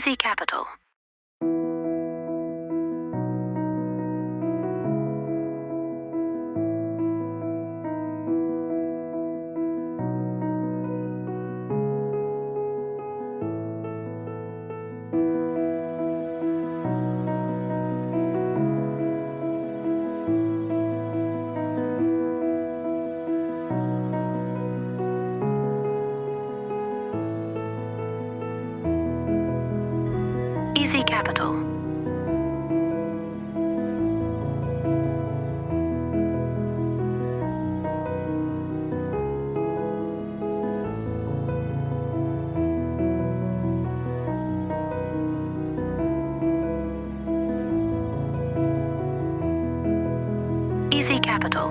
Easy Capital. Easy Capital. Easy Capital.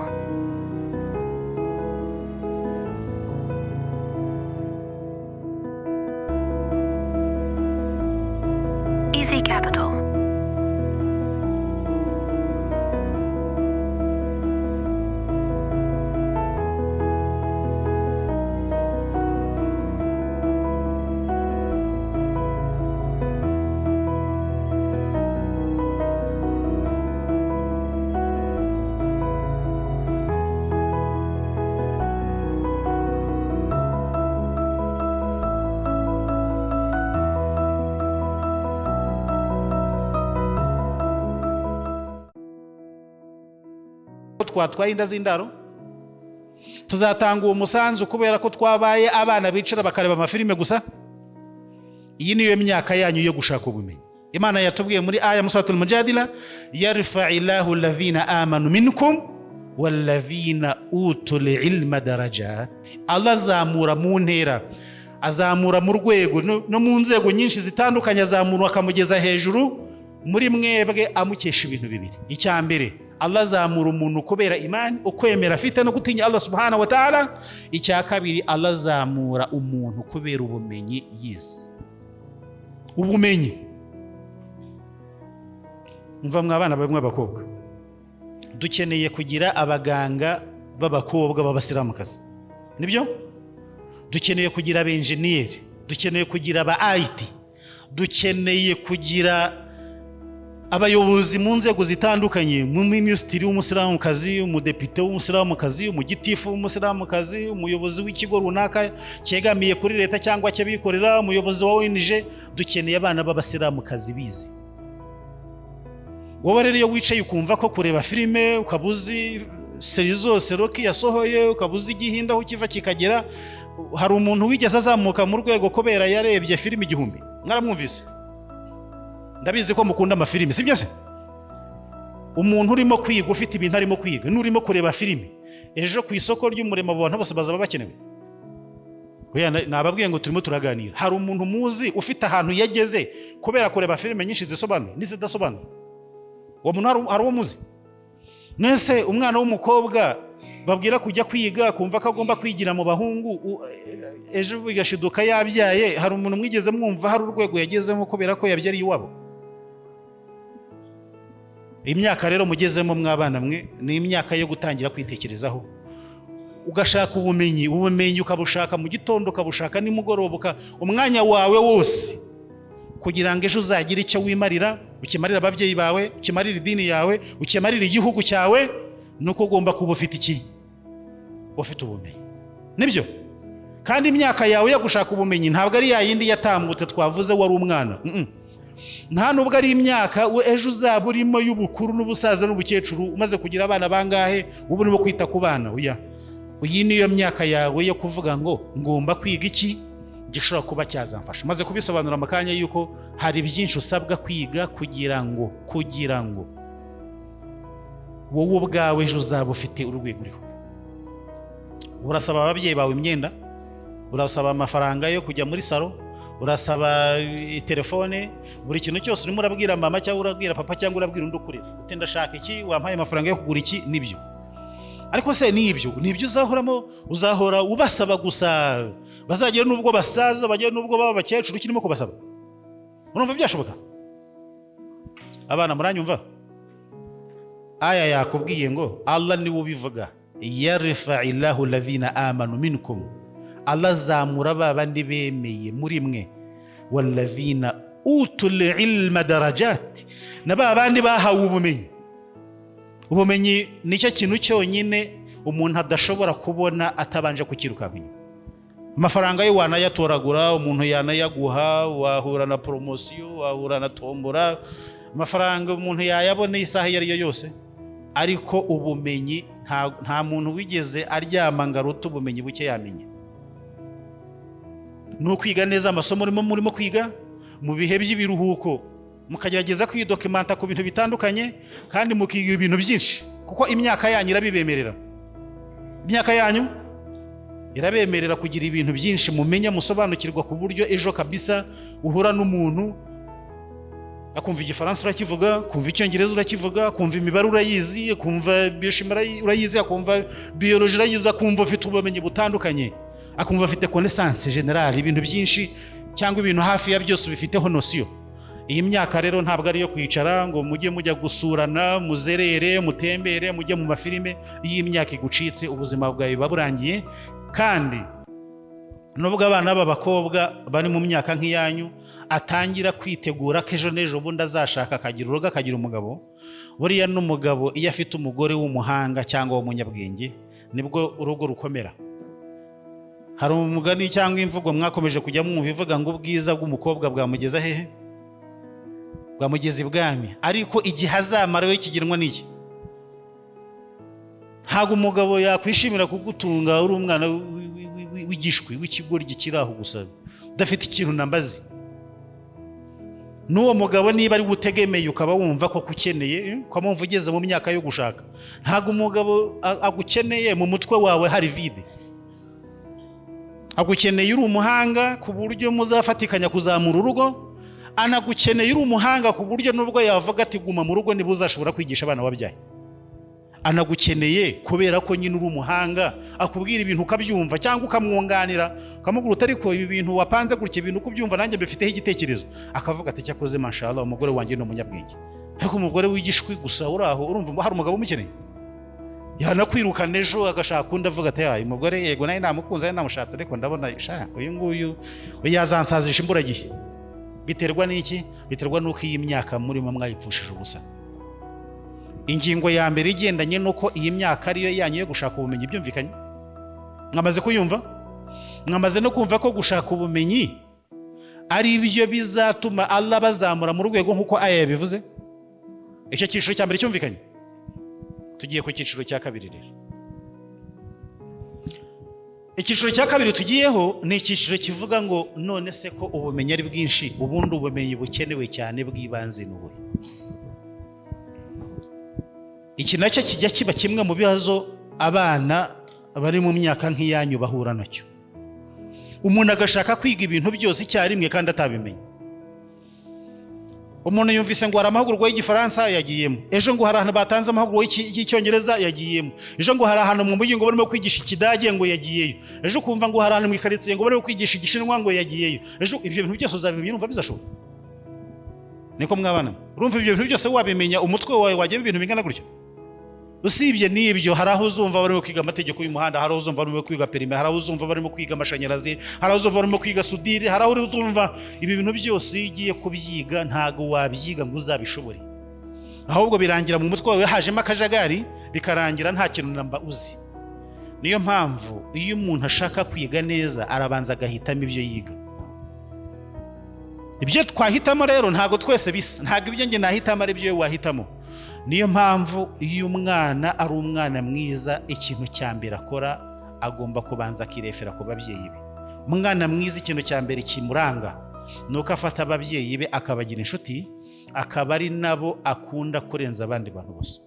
Easy Capital. twatwaye inda z'indaro tuzatanga uwo musanzu kubera ko twabaye abana bicara bakareba amafilime gusa. Iyi niyo myaka yanyu yo gushaka ubumenyi. Imana yatubwiye muri aya Suratul Mujadila, yarfa'illahu alladhina amanu minkum walladhina utul ilma darajat. Allah azamura mu ntera, azamura mu rwego no mu nzego nyinshi zitandukanye, azamura akamugeza hejuru muri mwebwe amukesha ibintu bibiri. Icya mbere, Allah azamura umuntu kubera imani, ukwemera afite no gutinya Allah subhanahu wa ta'ala. Icya kabiri, Allah azamura umuntu kubera ubumenyi yize. Ubumenyi, mva mwabana bamwe abakobwa, dukeneye kugira abaganga b'abakobwa b'abasilamukazi, nibyo? Dukeneye kugira abenjeniyeri, dukeneye kugira aba IT, dukeneye kugira abayobozi mu nzego zitandukanye, mu minisitiri w'umusilamukazi, umudepite w'umusilamukazi, umugitifu w'umusilamukazi, umuyobozi w'ikigo runaka cyegamiye kuri leta cyangwa cyabikorera, umuyobozi wa ONG. Dukeneye abana b'abasilamukazi bize. Wowe rero iyo wicaye ukumva ko kureba filime, ukabuzi seri zose Rocky yasohoye, ukabuzi igihinda aho kiva kikagera, hari umuntu wigeze azamuka mu rwego kubera yarebye filime 1000. Mwaramwumvise? Ndabizi ko mukunda amafilime, sibyo se? Umuntu urimo kwiga, ufite ibintu arimo kwiga, n'urimo kureba filime, ejo ku isoko ry'umurimo abantu bose bazaba bakenewe. Oya, nababwiye ngo turimo turaganira. Hari umuntu muzi ufite ahantu yageze kubera kureba filime nyinshi zisobanuye n'izidasobanuye? Uwo muntu hari uwo muzi? Nese umwana w'umukobwa babwira kujya kwiga, kumva ko agomba kwigira mu bahungu, ejo bigashiduka yabyaye, hari umuntu mwigeze mwumva hari urwego yagezemo kubera ko yabyariye iwabo? Imyaka rero mugezemo mwabana mwe ni imyaka yo gutangira kwitekerezaho, ugashaka ubumenyi. Ubumenyi ukabushaka mu gitondo, ukabushaka nimugoroba, umwanya wawe wose, kugira ngo ejo uzagire icyo wimarira, ukimarira ababyeyi bawe, ukimarira idini yawe, ukimarira igihugu cyawe. Nuko ugomba kuba ufite iki? Ufite ubumenyi, nibyo? Kandi imyaka yawe yo gushaka ubumenyi ntabwo ari yayindi yatambutse twavuze wari umwana. Nta nubwo ari imyaka ejo uzaba urimo y'ubukuru n'ubusaza n'ubukecuru, umaze kugira abana bangahe ubu urimo kwita ku bana. Oya, iyi niyo myaka yawe yo kuvuga ngo ngomba kwiga iki gishobora kuba cyazamfasha. Maze kubisobanura amakanya yuko hari byinshi usabwa kwiga kugira ngo wowe ubwawe ejo uzaba ufite urwego uriho. Urasaba ababyeyi bawe imyenda, urasaba amafaranga yo kujya muri salo, urasaba telefone, buri kintu cyose urimo urabwira mama cyangwa urabwira papa cyangwa urabwira undi ukurira uti ndashaka iki, wampaye amafaranga yo kugura iki. Nibyo, ariko se nibyo uzahoramo? Uzahora ubasaba gusa, bazagera nubwo basaza, bagera nubwo baba bakecuru kirimo kubasaba? Urumva byashoboka? Abana muranyumva? Aya yakubwiye ngo Allah niwe ubivuga, yarfa'illahu alladhina amanu minkum, Allah azamura babandi bemeye muri mwe, walladhina utul ilma darajat, na ba bandi bahawe ubumenyi. Ubumenyi nicyo kintu cyonyine umuntu adashobora kubona atabanje kukirukanka. Amafaranga yo wanayatoragura, umuntu yanayaguha, wahura na promosiyo, wahura na tombora, amafaranga umuntu yayabona isaha iyo ariyo yose, ariko ubumenyi nta muntu wigeze aryama ngo aruta ubumenyi buke yamenye. No kwiga neza amasomo murimo kwiga mu bihe by'ibiruhuko, mukagerageza kwidokimenta ku bintu bitandukanye kandi mukiga ibintu byinshi, kuko imyaka yanyu irabibemerera. Imyaka yanyu irabemerera kugira ibintu byinshi mumenya, musobanukirwa ku buryo ejo kabisa uhura n'umuntu akumva igifaransa urakivuga, kumva icyongereza urakivuga, kumva imibare urayizi, kumva biochimie urayizi, akumva biology urayizi, akumva afite ubumenyi butandukanye, akumva afite connaissance générale, ibintu byinshi cyangwa ibintu hafi ya byose bifiteho notion. Iyi myaka rero ntabwo ari yo kwicara ngo mujye mujya gusurana, muzerere, mutembere, mujye mu mafilime. Iyi myaka igucitse, ubuzima bwawe baburangiye. Kandi nubwo abana b'abakobwa bari mu myaka nk'iyanyu atangira kwitegura ko ejo n'ejo bundi azashaka akagira urugo akagira umugabo, buriya n'umugabo iyo afite umugore w'umuhanga cyangwa w'umunyabwenge nibwo urugo rukomera. Hari umugani cyangwa imvugo mwakomeje kujya mwumva ivuga ngo ubwiza bw'umukobwa bwamugeza hehe? Bwamugeza ibwami. Ariko igihe azamara we kigenwa n'iki? Ntabwo umugabo yakwishimira kugutunga uri umwana w'igishwi w'ikigoryi kiraho gusa udafite ikintu nambazi. N'uwo mugabo niba ari gutegemeye ukaba wumva ko kukeneye, ko mpamvu ugeze mu myaka yo gushaka, ntabwo umugabo agukeneye mu mutwe wawe hari vide. Agukeneye uri umuhanga ku buryo muzafatikanya kuzamura urugo, anagukeneye uri umuhanga ku buryo nubwo yavuga ati guma mu rugo ntibuzashobora kwigisha abana wabyaye. Anagukeneye kubera ko nyine uri umuhanga, akubwira ibintu ukabyumva cyangwa ukamwunganira, ukamubwira utari ko ibi bintu wapanze gutya ibintu kubyumva nanjye mbifiteho igitekerezo, akavuga ati cyakoze mashallah umugore wanjye ni umunyabwenge. Ariko umugore w'igishwi gusa uraho urumva hari umugabo umukeneye, yanakwirukana ejo agashaka undi avuga ati ayi umugore yego naye namukunze naye namushatse ariko ndabona sha uyu nguyu yazansazisha imburagihe. Biterwa n'iki? Biterwa n'uko iyi myaka murimo mwayipfushije ubusa. Ingingo ya mbere igendanye nuko iyi myaka ariyo yanyu yo gushaka ubumenyi, byumvikanye? Mwamaze kuyumva? Mwamaze no kumva ko gushaka ubumenyi ari byo bizatuma Allah bazamura mu rwego nkuko aya yabivuze? Icyo cyiciro cya mbere cyumvikanye. Tugiye ku cyiciro cya kabiri rero. Icyiciro cya kabiri tugiyeho ni icyiciro kivuga ngo none se ko ubumenyi ari bwinshi, ubundi ubumenyi bukenewe cyane bw'ibanze n'ubuhe? Iki nacyo kijya kiba kimwe mu bibazo abana bari mu myaka nk'iyanyu bahura nacyo. Umuntu agashaka kwiga ibintu byose icyarimwe kandi atabimenye. Umuntu yumvise ngo hari amahugurwa y'Igifaransa yagiyemo, ejo ngo hari ahantu batanze amahugurwa y'Icyongereza yagiyemo, ejo ngo hari ahantu mu mujyi ngo barimo kwigisha Ikidage ngo yagiyeyo, ejo kumva ngo hari ahantu mu ikaritsiye ngo barimo kwigisha Igishinwa ngo yagiyeyo. Ejo ibyo bintu byose uzabimenya numva bizashoboka? Niko mwabana, urumva ibyo bintu byose wabimenya umutwe wawe wagema ibintu bingana gutyo? Usibye n'ibyo hari aho uzumva barimo kwiga amategeko y'umuhanda, hari aho uzumva barimo kwiga perime, hari aho uzumva barimo kwiga amashanyarazi, hari aho uzumva barimo kwiga sudire, hari aho uzumva ibi bintu byose ugiye kubyiga ntago wabyiga ngo uzabishobore. Ahubwo birangira mu mutwe wawe hajemo akajagari, bikarangira nta kintu namba uzi. Niyo mpamvu iyo umuntu ashaka kwiga neza arabanza agahitamo ibyo yiga. Ibyo twahitamo rero ntago twese bisa, ntago ibyo nge nahitamo ari byo wahitamo. Niyo mpamvu iyo umwana ari umwana mwiza, ikintu cya mbere akora agomba kubanza akirefera ku babyeyi be. Umwana mwiza ikintu cya mbere kimuranga nuko afata ababyeyi be akabagira inshuti, akaba ari nabo akunda kurenza abandi bantu bose.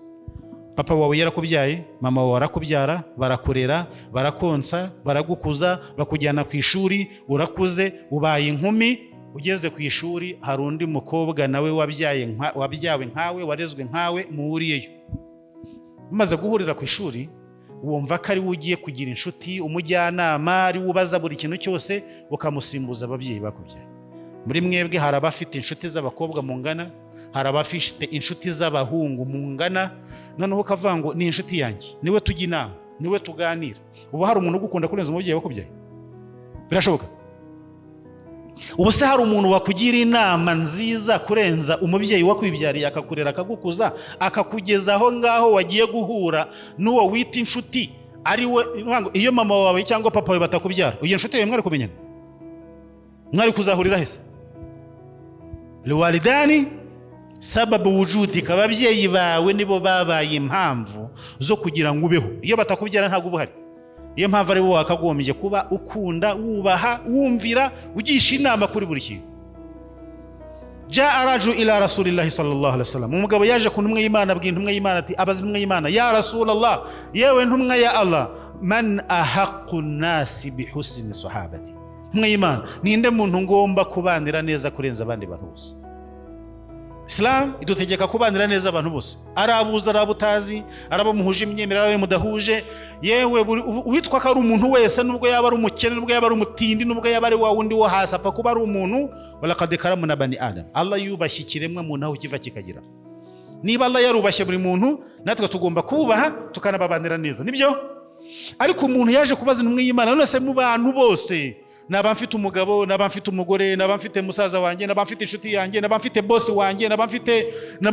Papa wawe yarakubyaye, mama wawe arakubyara, barakurera, barakonsa, baragukuza, bakujyana ku ishuri, urakuze, ubaye inkumi. Ugeze ku ishuri hari undi mukobwa nawe wabyawe nkawe, warezwe nkawe, muhuriyeyo. Umaze guhurira ku ishuri wumva ko ari we ugiye kugira inshuti, umujyanama, ari we ubaza buri kintu cyose, ukamusimbuza ababyeyi bakubyaye. Muri mwebwe hari abafite inshuti z'abakobwa mungana, hari abafite inshuti z'abahungu mungana, noneho ukavuga ngo ni inshuti yanjye, niwe tujya inama, niwe tuganira. Ubu hari umuntu ugukunda kurenza umubyeyi wakubyaye? Birashoboka? ubu se hari umuntu wakugira inama nziza kurenza umubyeyi wakwibyariye akakurera akagukuza akakugeza aho ngaho wagiye guhura n'uwo wita inshuti ari we? Iyo mama wawe cyangwa papa wawe batakubyara, iyo nshuti yawe mwari kumenyana, mwari kuzahurira hese? Liwalidani sababu wujudika, ababyeyi bawe nibo babaye impamvu zo kugira ngo ubeho. Iyo batakubyara ntabwo uba uhari. Iyo mpamvu ari bo wakagombye kuba ukunda, wubaha, wumvira, ugisha inama kuri buri kintu. Jaa raju ila rasulillahi sallallahu alaihi wasallam, umugabo yaje ku ntumwa y'Imana, abwira intumwa y'Imana ati, abaza intumwa y'Imana, ya Rasulallah, yewe ntumwa ya Allah, man ahaqqu nasi bihusni sahabati, ntumwa y'Imana, ninde muntu ngomba kubanira neza kurenza abandi bantu bose? Islam idutegeka kubanira neza abantu bose, arabuza arabutazi, arabo muhuje imyemerere, arabe mudahuje, yewe witwa ko ari umuntu wese, nubwo yaba ari umukene, nubwo yaba ari umutindi, nubwo yaba ari wa wundi wo hasi, apfa kuba ari umuntu. Walaqad karamna bani adam, Allah yubashye ikiremwa muntu aho kiva kikagira. Niba Allah yarubashye buri muntu, natwe tugomba kubaha tukanababanira neza, nibyo? Ariko umuntu yaje kubaza intumwa y'Imana, none se mu bantu bose, naba mfite umugabo, naba mfite umugore, naba mfite musaza wanjye, naba mfite inshuti yanjye, naba mfite boss wanjye, naba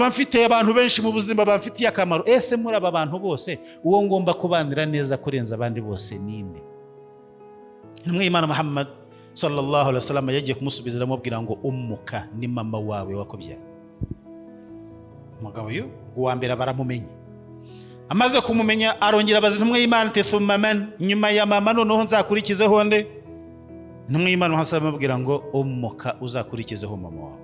mfite abantu benshi mu buzima bamfitiye akamaro, ese muri aba bantu bose uwo ngomba kubanira neza kurenza abandi bose ninde? Intumwa y'Imana Muhammad sallallahu alaihi wasallam yagiye kumusubiza aramubwira ngo ummuka, ni mama wawe wakubyara. Umugabo uyu uwa mbere baramumenye, amaze kumumenya arongera abaza intumwa y'Imana ati thumma man, nyuma ya mama noneho nzakurikizeho nde? Intumwa y'Imana Muhammad amubwira ngo ummuka, uzakurikizeho mama wawe.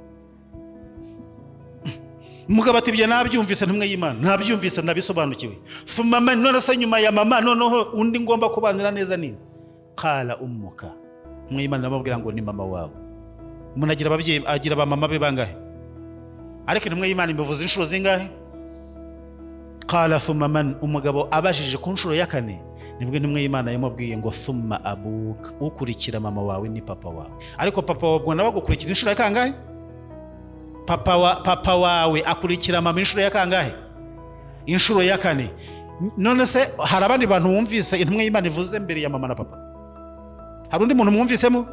Umugabo ati, bya nabyumvise intumwa y'Imana, nabyumvise nabisobanukiwe. Thumma man, none se nyuma ya mama noneho undi ngomba kubanira neza ni? Qala ummuka, intumwa y'Imana amubwira ngo ni mama wawe. Umuntu agira ababyeyi, agira ba mama be bangahe? Ariko intumwa y'Imana imbivuze inshuro zingahe? Qala thumma man, umugabo abajije ku nshuro ya kane, nibwo intumwa y'Imana yamubwiye ngo thumma abuka, ukurikira mama wawe ni papa wawe. Ariko papa wawe nawe gukurikira inshuro ya kangahe? Papa wawe akurikira mama inshuro ya kangahe? Inshuro ya kane. None se hari abandi bantu wumvise intumwa y'Imana ivuze mbere ya mama na papa? Hari undi muntu mwumvisemo?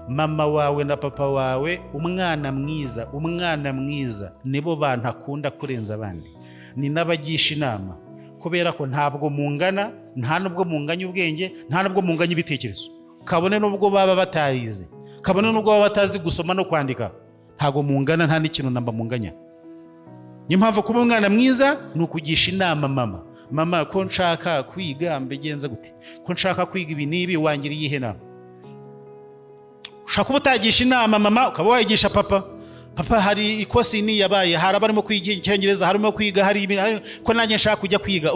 Mama wawe na papa wawe, umwana mwiza nibo bantu akunda kurenza abandi, ni nabagisha inama, kubera ko ntabwo mungana, nta nubwo munganya ubwenge, nta nubwo munganya ibitekerezo, kabone nubwo baba batarize, kabone nubwo baba batazi gusoma no kwandika, ntabwo mungana, nta n'ikintu namba munganya. Niyo mpamvu kuba umwana mwiza ni ukugisha inama mama, ko nshaka kwiga mbigenza gute, ko nshaka kwiga ibi n'ibi, wangira iyihe nama? Ushaka kuba utagisha inama mama, ukaba wayigisha papa. Papa, hari ikosi ni yabaye, hari abarimo kwiga Icyongereza, harimo kwiga, hari ko nanjye nshaka kujya kwiga,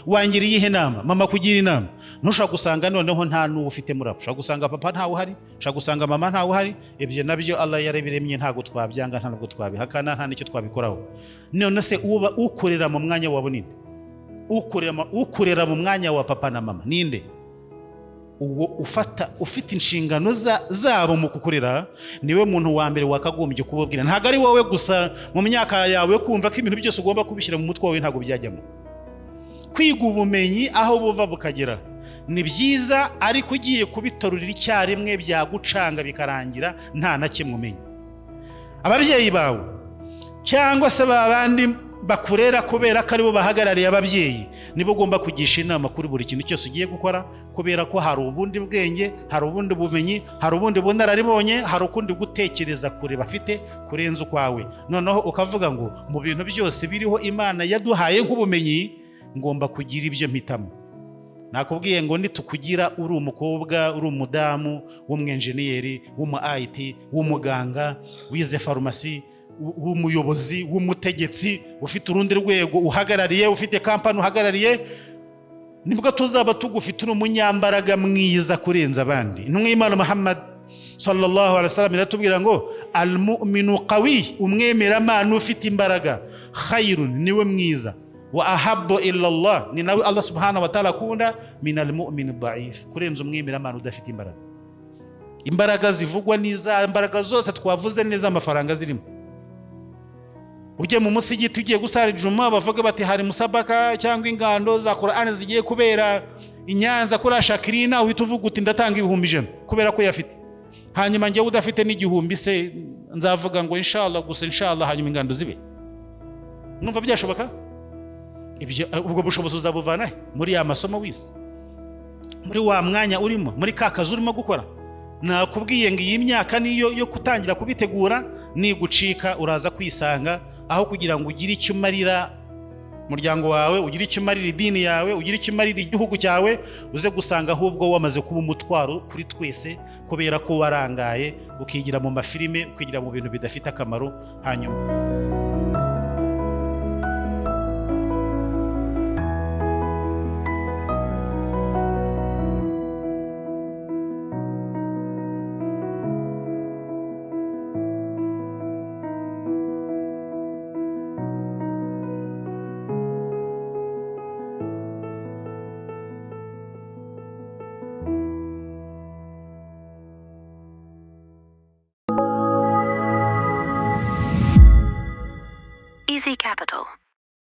wangira iyihe nama? Mama kugira inama. Ntushaka gusanga noneho nta n'uwo ufite murabo, ushaka gusanga papa ntawe uhari, ushaka gusanga mama ntawe uhari. Ibyo nabyo Allah yarebiremye, ntago twabyanga, nta nubwo twabihakana, nta n'icyo twabikoraho. None se uba ukorera mu mwanya wabo ninde? Ukorera mu mwanya wa papa na mama ninde? Uwo ufite inshingano zabo mu kukurera, niwe muntu wa mbere wakagombye kubabwira. Ntago ari wowe gusa mu myaka yawe kumva ko ibintu byose ugomba kubishyira mu mutwe wawe, ntago byajyamo. Kwiga ubumenyi aho buva bukagera ni byiza, ariko ugiye kubitorurira icyarimwe byagucanga bikarangira nta na kimwe umenya. Ababyeyi bawe cyangwa se babandi bakurera kubera ko aribo bahagarariye ababyeyi, nibo ugomba kugisha inama kuri buri kintu cyose ugiye gukora, kubera ko hari ubundi bwenge, hari ubundi bumenyi, hari ubundi bunararibonye, hari ukundi gutekereza kure bafite kurenza ukwawe. Noneho ukavuga ngo mu bintu byose biriho Imana yaduhaye nk'ubumenyi, ngomba kugira ibyo mpitamo. Nakubwiye ngo nitukugira uri umukobwa, uri umudamu, w'umwenjeniyeri, w'umu IT, w'umuganga, wize farumasi, w'umuyobozi, w'umutegetsi, ufite urundi rwego uhagarariye, ufite kampani uhagarariye, nibwo tuzaba tugufite umunyambaraga mwiza kurenza abandi. Intumwa y'Imana Muhammad sallallahu alaihi wasallam iratubwira ngo al-mu'minu qawi, umwemeramana ufite imbaraga, khairun, niwe mwiza, wa ahabbu illa Allah, ni nawe Allah subhanahu wa ta'ala akunda, min al-mu'min ad-da'if, kurenza umwemeramana udafite imbaraga. Imbaraga zivugwa niza imbaraga zose twavuze neza, amafaranga zirimo. Ujye mu musigiti ugiye gusara ijuma, bavuga bati hari musabaka cyangwa ingando za Qur'an zigiye kubera i Nyanza kuri Shakirina, uhita uvuga uti ndatanga 1,100 kubera ko yafite. hanyuma njyewe udafite n'igihumbi se nzavuga ngo inshallah gusa inshallah hanyuma ingando zibe? Numva byashoboka? Ubwo bushobozi uzabuvana muri ya masomo wize, muri wa mwanya urimo, muri ka kazi urimo gukora. Nakubwiye ngo iyi myaka niyo yo kutangira kubitegura, nigucika uraza kwisanga aho kugira ngo ugire icyo umarira umuryango wawe, ugire icyo umarira idini yawe, ugire icyo umarira igihugu cyawe, uze gusanga ahubwo wamaze kuba umutwaro kuri twese, kubera ko warangaye ukigira mu mafilime, ukigira mu bintu bidafite akamaro. Hanyuma Easy Capital.